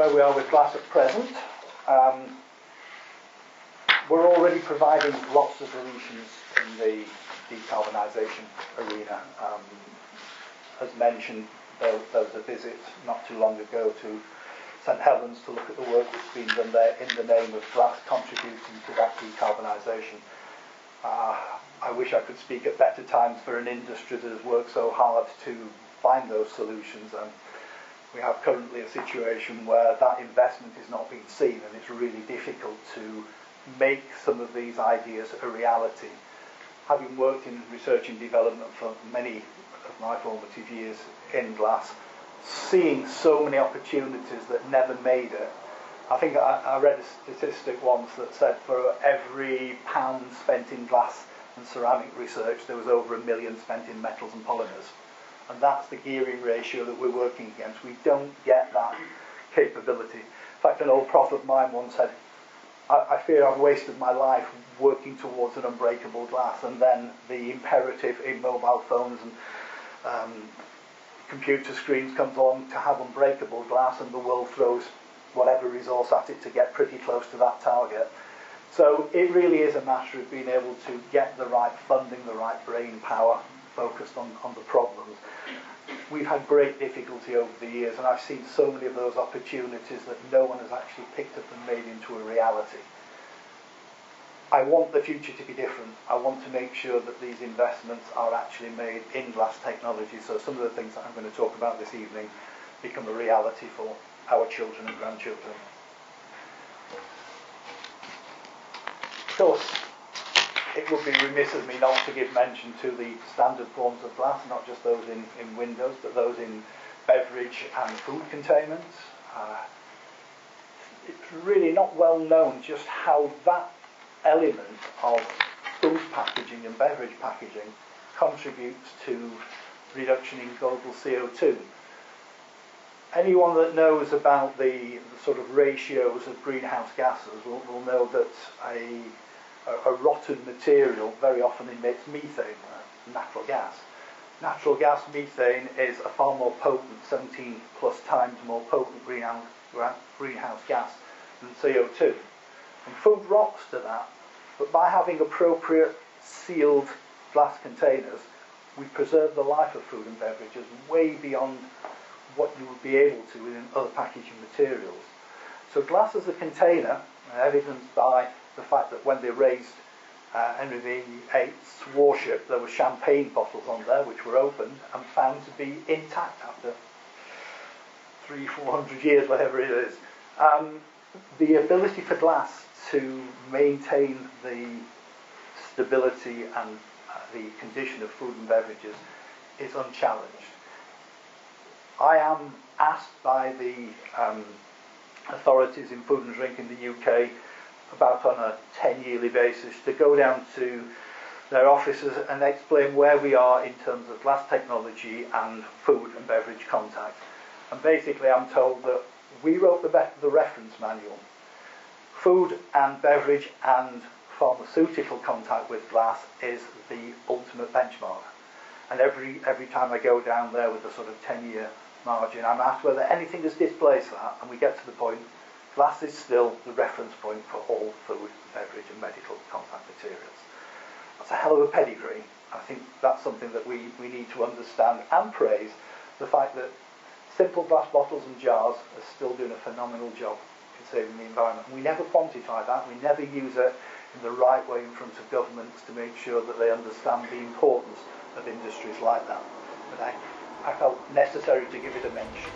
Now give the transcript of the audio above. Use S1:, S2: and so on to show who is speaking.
S1: where we are with glass at present. We're already providing lots of solutions in the decarbonisation arena. As mentioned, there was a visit not too long ago to St Helens to look at the work that's been done there in the name of glass contributing to that decarbonisation. I wish I could speak at better times for an industry that has worked so hard to find those solutions. We have currently a situation where that investment is not being seen, and it's really difficult to make some of these ideas a reality. Having worked in research and development for many of my formative years in glass, seeing so many opportunities that never made it. I think I read a statistic once that said for every pound spent in glass and ceramic research, there was over $1 million spent in metals and polymers. And that's the gearing ratio that we're working against. We don't get that capability. In fact, an old prof of mine once said, I fear I've wasted my life working towards an unbreakable glass, and then the imperative in mobile phones and computer screens comes along to have unbreakable glass, and the world throws whatever resource at it to get pretty close to that target. So it really is a matter of being able to get the right funding, the right brain power focused on the problems. We've had great difficulty over the years, and I've seen so many of those opportunities that no one has actually picked up and made into a reality. I want the future to be different. I want to make sure that these investments are actually made in glass technology, so some of the things that I'm going to talk about this evening become a reality for our children and grandchildren. Of course, it would be remiss of me not to give mention to the standard forms of glass, not just those in windows, but those in beverage and food containments. It's really not well known just how that element of food packaging and beverage packaging contributes to reduction in global CO2. Anyone that knows about the sort of ratios of greenhouse gases will know that a rotten material very often emits methane, natural gas. Natural gas methane is a far more potent, 17 plus times more potent greenhouse gas than CO2. And food rots to that, but by having appropriate sealed glass containers, we preserve the life of food and beverages way beyond what you would be able to within other packaging materials. So glass as a container, evidenced by the fact that when they raised Henry VIII's warship, there were champagne bottles on there which were opened and found to be intact after 300-400 years, whatever it is. The ability for glass to maintain the stability and the condition of food and beverages is unchallenged. I am asked by the authorities in food and drink in the UK about on a 10-yearly basis to go down to their offices and explain where we are in terms of glass technology and food and beverage contact. And basically I'm told that we wrote the reference manual. Food and beverage and pharmaceutical contact with glass is the ultimate benchmark. And every time I go down there with a sort of 10-year margin, I'm asked whether anything has displaced that, and we get to the point, glass is still the reference point for all food, beverage and medical contact materials. That's a hell of a pedigree. I think that's something that we need to understand and praise, the fact that simple glass bottles and jars are still doing a phenomenal job conserving the environment. We never quantify that, we never use it in the right way in front of governments to make sure that they understand the importance of industries like that. But I felt necessary to give it a mention.